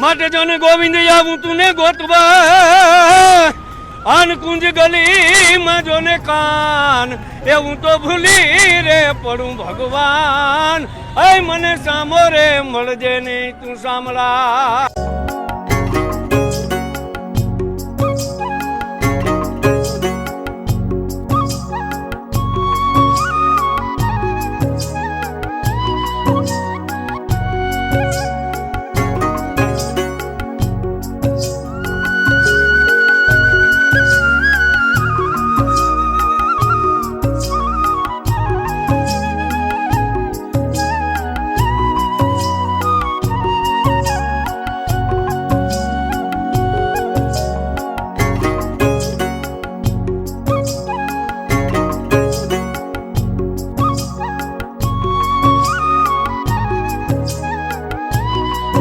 માટે જોને ગોવિંદ આવું તું ને ગોતવા આન કુંજ ગલીમાં જોને કાન એવું તો ભૂલી રે પડું ભગવાન અય મને સામો રે મળજે નહીં તું સામળા.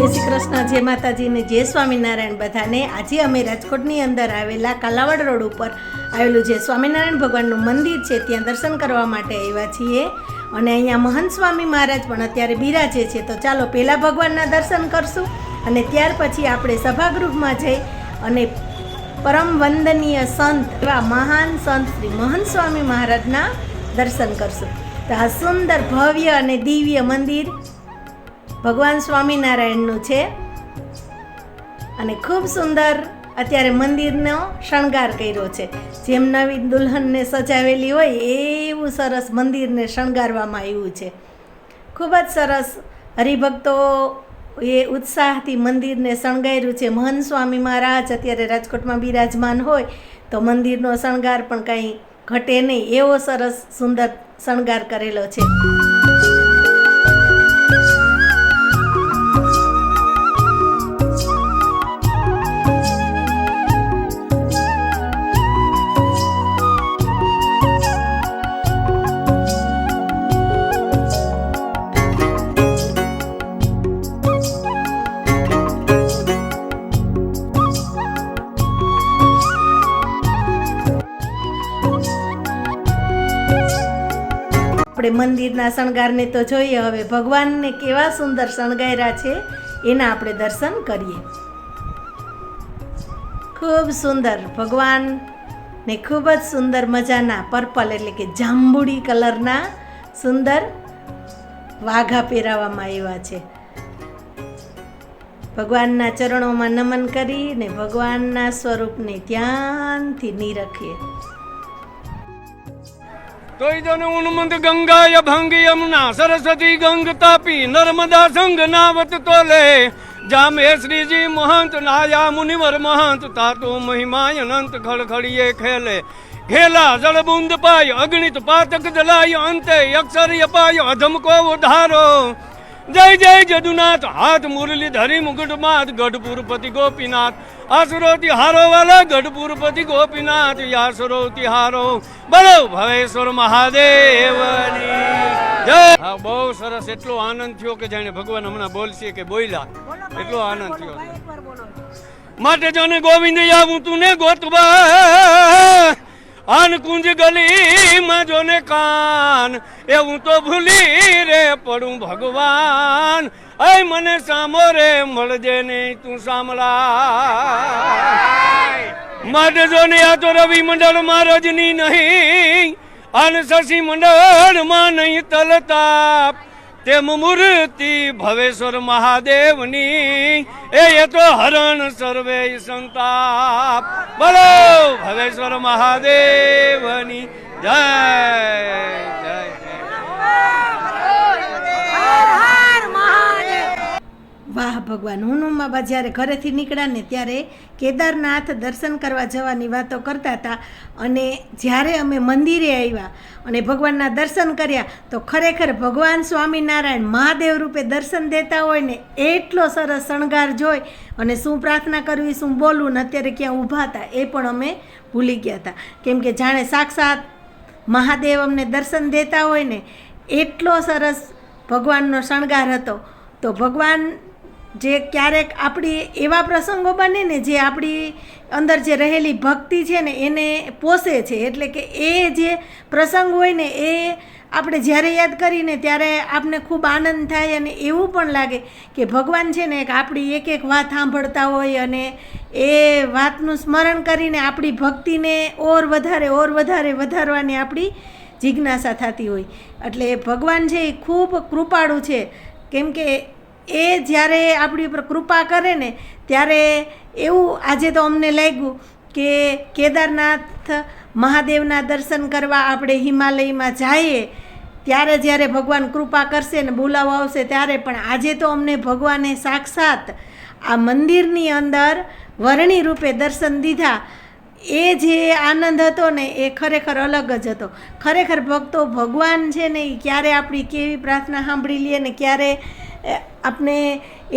જય શ્રી કૃષ્ણ, જય માતાજી ને જય સ્વામિનારાયણ બધાને. આજે અમે રાજકોટની અંદર આવેલા કાલાવડ રોડ ઉપર આવેલું જે સ્વામિનારાયણ ભગવાનનું મંદિર છે ત્યાં દર્શન કરવા માટે આવ્યા છીએ. અને અહીંયા મહંત સ્વામી મહારાજ પણ અત્યારે બિરાજે છે. તો ચાલો પહેલાં ભગવાનના દર્શન કરશું અને ત્યાર પછી આપણે સભાગૃહમાં જઈ અને પરમ વંદનીય સંત એવા મહાન સંત શ્રી મહંત સ્વામી મહારાજના દર્શન કરશું. તો આ સુંદર ભવ્ય અને દિવ્ય મંદિર ભગવાન સ્વામિનારાયણનું છે અને ખૂબ સુંદર અત્યારે મંદિરનો શણગાર કર્યો છે. જેમ નવી દુલ્હનને સજાવેલી હોય એવું સરસ મંદિરને શણગારવામાં આવ્યું છે. ખૂબ જ સરસ હરિભક્તો એ ઉત્સાહથી મંદિરને શણગાર્યું છે. મહંત સ્વામી મહારાજ અત્યારે રાજકોટમાં બિરાજમાન હોય તો મંદિરનો શણગાર પણ કંઈ ઘટે નહીં એવો સરસ સુંદર શણગાર કરેલો છે. આપણે મંદિરના શણગારને તો જોઈએ, હવે ભગવાનને કેવા સુંદર શણગાર્યા છે એના આપણે દર્શન કરીએ. ખૂબ સુંદર ભગવાન ને ખૂબ જ સુંદર મજાના પર્પલ એટલે કે જાંબુડી કલરના સુંદર વાઘા પહેરાવવામાં આવ્યા છે. ભગવાનના ચરણોમાં નમન કરી ને ભગવાનના સ્વરૂપને ધ્યાનથી નિરખીએ. તોય જન ઉન્મંદ ગંગા ભંગ યમુના સરસ્વતી ગંગ તાપી નર્મદા સંગ નાવત તોલે જામે શ્રીજી મહંત નાયા મુનિવર મહંત તાતો મહિમાય અનંત ખળખળીએ ખેલે ઘેલા જળ બુંદ પાય અગણિત પાતક જલાય અંતે અક્ષર અપાય અધમ કો ઉધારો જય જય જદુનાથ હાથ મુરલી ધરી મુગટ માત ગઢપુરપતિ ગોપીનાથ આસુરોતી હારો વાલા ગઢપુરપતિ ગોપીનાથ યાસુરોતી હારો બોલો ભવેશ્વર મહાદેવની જય. હા, બહુ સરસ. એટલો આનંદ થયો કે જાણે ભગવાન હમણાં બોલશે કે બોલ્યા, એટલો આનંદ થયો. માટે જાણે ગોવિંદ આવું તું ને ગોતવા આન કુંજ ગલીમાં જોને કાન એવું તો ભૂલી રે પડું ભગવાન અય મને સામો રે મળજે નહીં તું સામળા. માટે જોને આ તો રવિ મંડળમાં રજની નહીં અને શશી મંડળમાં નહીં તલતાપ તેમ મૂર્તિ ભવેશ્વર મહાદેવની એ તો હરણ સર્વે સંતાપ. બોલો ભવેશ્વર મહાદેવની જય જય જય. વાહ ભગવાન. હનુમાન બાબા જ્યારે ઘરેથી નીકળ્યા ને ત્યારે કેદારનાથ દર્શન કરવા જવાની વાતો કરતા હતા અને જ્યારે અમે મંદિરે આવ્યા અને ભગવાનના દર્શન કર્યા તો ખરેખર ભગવાન સ્વામિનારાયણ મહાદેવ રૂપે દર્શન દેતા હોય ને એટલો સરસ શણગાર જોઈ અને શું પ્રાર્થના કરવી શું બોલવું ને અત્યારે ક્યાં ઊભા હતા એ પણ અમે ભૂલી ગયા હતા. કેમ કે જાણે સાક્ષાત મહાદેવ અમને દર્શન દેતા હોય ને એટલો સરસ ભગવાનનો શણગાર હતો. તો ભગવાન જે ક્યારેક આપણી એવા પ્રસંગો બને ને જે આપણી અંદર જે રહેલી ભક્તિ છે ને એને પોષે છે. એટલે કે એ જે પ્રસંગ હોય ને એ આપણે જ્યારે યાદ કરીને ત્યારે આપને ખૂબ આનંદ થાય અને એવું પણ લાગે કે ભગવાન છે ને એક આપણી એક એક વાત સાંભળતા હોય અને એ વાતનું સ્મરણ કરીને આપણી ભક્તિને ઓર વધારે વધારવાની આપણી જિજ્ઞાસા થતી હોય. એટલે ભગવાન છે એ ખૂબ કૃપાળુ છે, કેમ કે એ જ્યારે આપણી ઉપર કૃપા કરે ને ત્યારે એવું આજે તો અમને લાગ્યું કે કેદારનાથ મહાદેવના દર્શન કરવા આપણે હિમાલયમાં જઈએ ત્યારે જ્યારે ભગવાન કૃપા કરશે ને બોલાવો આવશે ત્યારે, પણ આજે તો અમને ભગવાને સાક્ષાત આ મંદિરની અંદર વર્ણી રૂપે દર્શન દીધા. એ જે આનંદ હતો ને એ ખરેખર અલગ જ હતો. ખરેખર ભક્તો ભગવાન છે ને એ ક્યારે આપણી કેવી પ્રાર્થના સાંભળી લે ને ક્યારે આપણે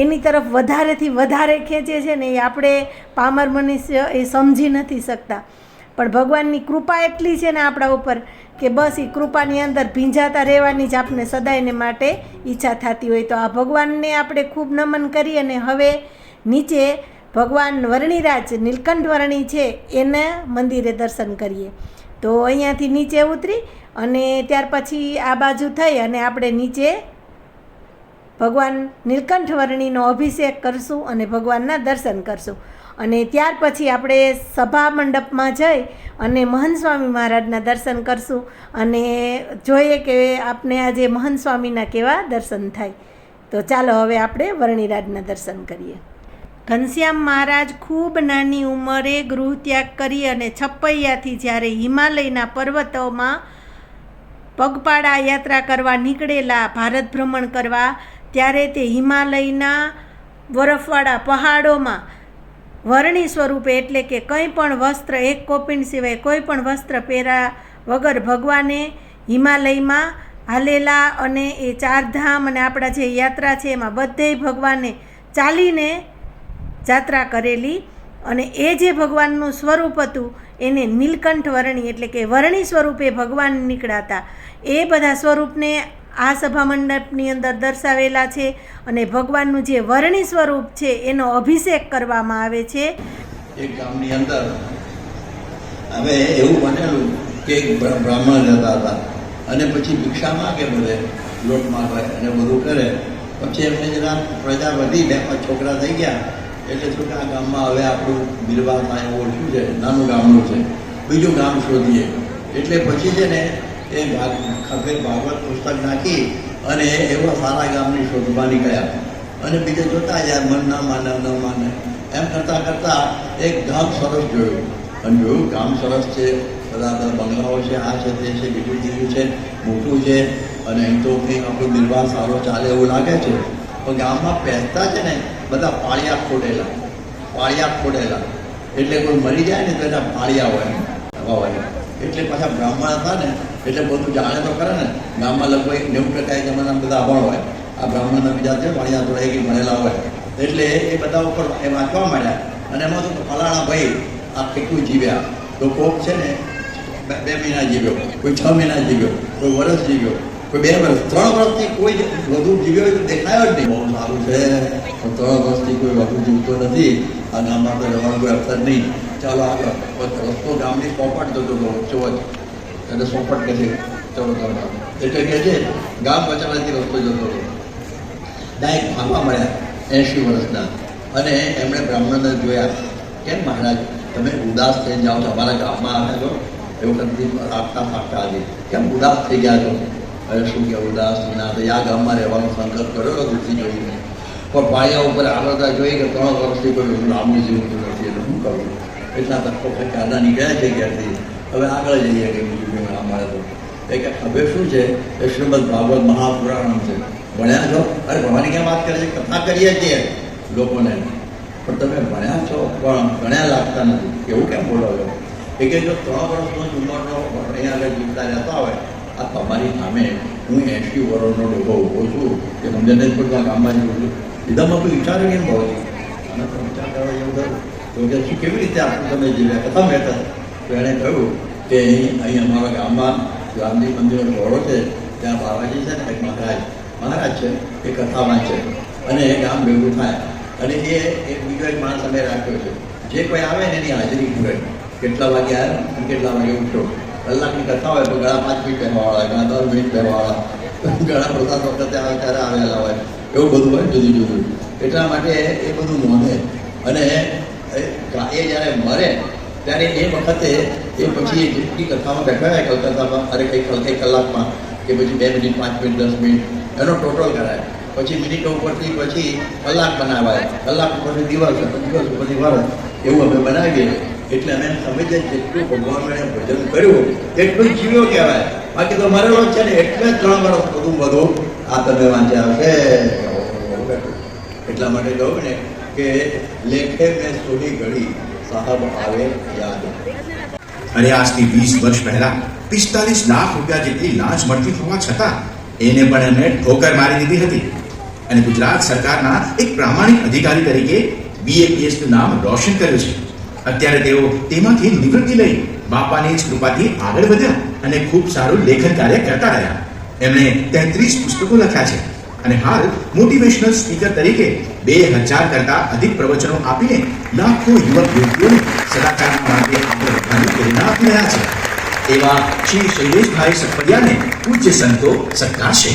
એની તરફ વધારેથી વધારે ખેંચે છે ને એ આપણે પામર મનુષ્ય એ સમજી નથી શકતા. પણ ભગવાનની કૃપા એટલી છે ને આપણા ઉપર કે બસ એ કૃપાની અંદર ભીંજાતા રહેવાની જ આપણે સદાયને માટે ઈચ્છા થતી હોય. તો આ ભગવાનને આપણે ખૂબ નમન કરી અને હવે નીચે ભગવાન વર્ણિરાજ નીલકંઠ વર્ણી છે એના મંદિરે દર્શન કરીએ. તો અહીંયાથી નીચે ઉતરી અને ત્યાર પછી આ બાજુ થઈ અને આપણે નીચે ભગવાન નીલકંઠ વર્ણીનો અભિષેક કરશું અને ભગવાનના દર્શન કરશું. અને ત્યાર પછી આપણે સભા મંડપમાં જઈ અને મહંત સ્વામી મહારાજના દર્શન કરશું અને જોઈએ કે આપણે આજે મહંત સ્વામીના કેવા દર્શન થાય. તો ચાલો હવે આપણે વર્ણિરાજના દર્શન કરીએ. ઘનશ્યામ મહારાજ ખૂબ નાની ઉંમરે ગૃહત્યાગ કરી અને છપૈયાથી જ્યારે હિમાલયના પર્વતોમાં પગપાળા યાત્રા કરવા નીકળેલા, ભારત ભ્રમણ કરવા, ત્યારે તે હિમાલયના બરફવાળા પહાડોમાં વર્ણી સ્વરૂપે એટલે કે કંઈ પણ વસ્ત્ર, એક કોપિન સિવાય કોઈ પણ વસ્ત્ર પહેર્યા વગર ભગવાને હિમાલયમાં હાલેલા અને એ ચારધામ અને આપણા જે યાત્રા છે એમાં બધેય ભગવાને ચાલીને જાત્રા કરેલી. અને એ જે ભગવાનનું સ્વરૂપ હતું એને નીલકંઠ વર્ણી એટલે કે વર્ણી સ્વરૂપે ભગવાન નીકળાતા. એ બધા સ્વરૂપને આ સભા મંડપની અંદર દર્શાવેલા છે અને ભગવાનનું જે વર્ણી સ્વરૂપ છે એનો અભિષેક કરવામાં આવે છે. એક ગામની અંદર હવે એવું બનેલું કે એક બ્રાહ્મણ રહેતા હતા અને પછી ભિક્ષા માગે બધે લોટ માગે અને બધું કરે. પછી એમને જરા પ્રજા વધી, 2-5 છોકરા થઈ ગયા એટલે શું કે આ ગામમાં હવે આપણું બિરબા થાય એવું શું છે, નાનું ગામડું છે, બીજું ગામ શોધીએ. એટલે પછી છે ને એ ભાગવત પુસ્તક નાખી અને એવા સારા ગામની શોધવા નીકળ્યા. અને બીજે જોતા યાર મન ના માને ન માને એમ કરતાં એક ગામ સરસ જોયું અને જોયું ગામ સરસ છે, બધા બંગલાઓ છે, આ છે તે છે, બીજું ત્રીજું છે, મોટું છે અને અહીં તો કંઈક આપણો નિર્વાહ સારો ચાલે એવું લાગે છે. પણ ગામમાં પહેરતા છે ને બધા પાળિયા ખોડેલા એટલે કોઈ મરી જાય ને તો એના પાળિયા હોય. એટલે પાછા બ્રાહ્મણ હતા ને એટલે બધું જાણે તો ખરે ને. ગામમાં લગભગ 90% જમાના બધા અભણ હોય. આ બ્રાહ્મણના બીજા છે વાણિયા થોડા એક ભણેલા હોય. એટલે એ બધા ઉપર એ વાંચવા માંડ્યા અને એમાં તો ફલાણા ભાઈ આ કેટલું જીવ્યા. તો કોક છે ને 2 મહિના જીવ્યો, કોઈ 6 મહિના જીવ્યો, કોઈ વર્ષ જીવ્યો, કોઈ 2 વર્ષ, 3 વર્ષથી કોઈ વધુ જીવ્યો તો દેખાયો જ નહીં. બહુ સારું છે, 3 વર્ષથી કોઈ વધુ જીવતો નથી. આ ગામમાં તો રહેવાનું કોઈ અવસર નહીં. ચાલો આગળ. રસ્તો ગામની સોપટ જતો હતો વચ્ચોવચ એટલે સોપટ કહે છે ચલો ચાલો એટલે કહે છે ગામ વચાળાથી રસ્તો જતો હતો. ડાયરેક્ટ ભાગવા મળ્યા 80 વર્ષના અને એમણે બ્રાહ્મણને જોયા. કેમ મહારાજ તમે ઉદાસ થઈ જાઓ છો, અમારા ગામમાં આવ્યા છો એવું કંઈ રાખતા હતી, કેમ ઉદાસ થઈ ગયા છો? અરે શું કે ઉદાસ ના તો આ ગામમાં રહેવાનો સંકલ્પ કર્યો દૂરથી જોઈને, પણ પાળિયા ઉપર આવતા જોઈએ કે 3 વર્ષથી કોઈ લાંબુ જીવતું નથી એટલે શું કરવું? એટલા તકો કાદા નીકળ્યા છે ક્યાંથી. હવે આગળ જઈએ કે બીજું અમારે તો એ કે હવે શું છે એ શ્રીમદ ભાગવત મહાપુરાણ છે. ભણ્યા છો? અરે ભણવાની ક્યાં વાત કરે છે, કથા કરીએ છીએ લોકોને, પણ તમે ભણ્યા છો પણ ભણ્યા લાગતા નથી એવું કેમ બોલો છો? એ કે જો 3 વર્ષનો ઉંમરનો અહીંયા આગળ જીવતા રહેતા હોય, આ તમારી સામે હું 80 વર્ષનો ડોબો ઊભો છું કે સમજને પણ ગામમાં જીવું છું. એકદમ આપણું વિચાર્યું કેમ બહુ અને તો વિચાર કરવા એવું થયું તો કે શું કેવી રીતે આપણું તમે જીવ્યા કથા મહેતા? તો એણે કહ્યું કે અહીં અમારા ગામમાં ગાંધી મંદિરનો ઘોડો છે, ત્યાં બાબાજી છે ને એક મહારાજ છે એ કથા વાંચે અને એ ગામ ભેગું થાય અને એ એક બીજો એક માણસ અમે રાખ્યો છે, જે કોઈ આવે ને એની હાજરી જુએ, કેટલા વાગે આવ્યો અને કેટલા વાગે ઉઠ્યો. કલાકની કથા હોય તો ઘણા 5 મિનિટ પહેરવાવાળા, ઘણા 10 મિનિટ પહેરવાવાળા, ઘણા પ્રસાદ વખતે આવે ત્યારે આવેલા હોય, એવું બધું હોય જુદું જુદું. એટલા માટે એ બધું નોંધે. અને એ જ્યારે મરે ત્યારે એ વખતે એ પછી જેટલી કથામાં બેઠા હોય કલકત્તામાં, અરે કઈ કલાકમાં કે પછી 2 મિનિટ, 5 મિનિટ, 10 મિનિટ એનો ટોટલ કરાય. પછી મિનિટો ઉપરથી પછી કલાક બનાવાય, કલાક ઉપરથી દિવસ, દિવસ ઉપરથી વર્ષ, એવું અમે બનાવીએ. એટલે અમે સમજીએ જેટલું ભગવાનને ભજન કર્યું એટલું જીવ્યો કહેવાય. બાકી તો મરેલો જ છે ને, એટલે 3 વર્ષ બધું આ તમે વાંચ્યા હશે. એટલા માટે કહું ને કે લેખે મેં સોની ઘડી સાહબ આવે યાદ. અને આજથી 20 વર્ષ પહેલા 45 લાખ રૂપિયા જેટલી લાંચ મળતી હોવા છતાં એને પણ એમને ઠોકર મારી દીધી હતી. અને ગુજરાત સરકારના એક પ્રામાણિક અધિકારી તરીકે BAPS નું નામ રોશન કર્યું છે. અત્યારે તેઓ તેમાંથી નિવૃત્તિ લઈ બાપાની જ કૃપાથી આગળ વધ્યા અને ખૂબ સારું લેખન કાર્ય કરતા રહ્યા. એમણે 33 પુસ્તકો લખ્યા છે અને હાલ મોટિવેશનલ સ્પીકર તરીકે 2000 કરતા અધિક પ્રવચનો આપીને લાખો યુવક યુવતીઓને સદાચારના માર્ગે આગળ વધવાની પ્રેરણા આપી રહ્યા છે. એવા શ્રી શૈલેષભાઈ સખપડિયાને પૂજ્ય સંતો સત્કારશે.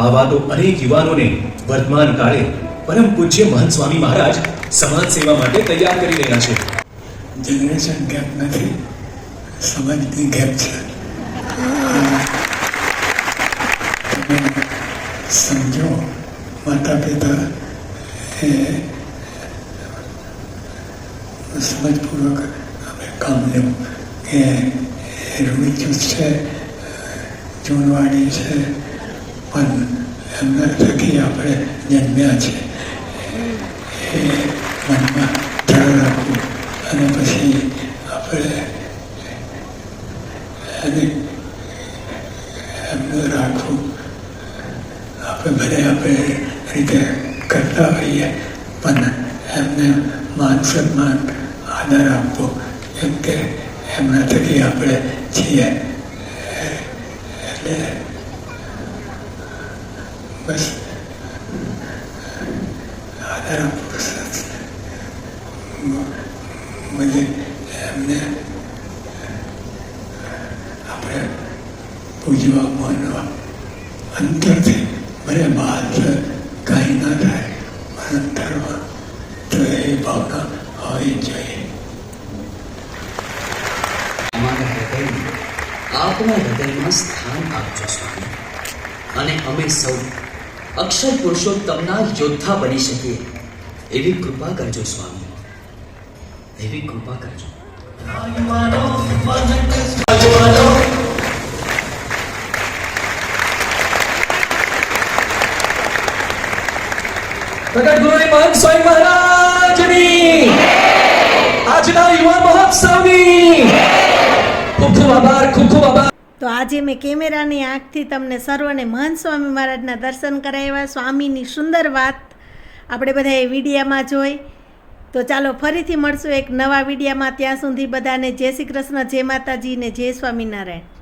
આવા તો અનેક યુવાનોને વર્તમાન કાળે પરમ પૂજ્ય મહંત સ્વામી મહારાજ સમાજ સેવા માટે તૈયાર કરી રહ્યા છે. જનરેશન ગેપ નથી, સમાજની ગેપ છે. તમે સમજો, માતા પિતા એ સમજપૂર્વક અમે કામ લેવું કે રૂઢિચુસ્ત છે, જૂનવાણી છે, પણ એમના થકી આપણે જન્મ્યા છે એ મનમાં ધ્યાન રાખવું. અને પછી આપણે એને એમનું રાખવું. આપણે ભલે આપણે રીતે કરતા હોઈએ પણ એમને માન સન્માન આદર આપવો, કેમ કે એમના થકી આપણે છીએ. એટલે બસ આદર આપવો. મને એમને આપણે પૂજવા, માનવા અંતરથી, મને બહાર કાંઈ ના થાય પણ અંતરમાં તો એ ભાવના હોવી જોઈએ. અમારા હૃદયમાં, આપના હૃદયમાં સ્થાન આપજો સ્વામી, અને અમે સૌ અક્ષર પુરુષોત્તમના યોદ્ધા બની શકીએ એવી કૃપા કરજો સ્વામી, એવી કૃપા કરજો. પ્રગટ ગુરુની મહંત સ્વામી મહારાજની આજના યુવા મહોત્સવની ખૂબ ખૂબ આભાર, ખૂબ ખૂબ આભાર. તો આજે મેં કેમેરાની આંખથી તમને સર્વને મહંત સ્વામી મહારાજના દર્શન કરાવ્યા. સ્વામીની સુંદર વાત આપણે બધા એ વિડીયામાં જોઈ. તો ચાલો ફરીથી મળશું એક નવા વિડીયામાં. ત્યાં સુધી બધાને જય શ્રી કૃષ્ણ, જય માતાજી ને જય સ્વામિનારાયણ.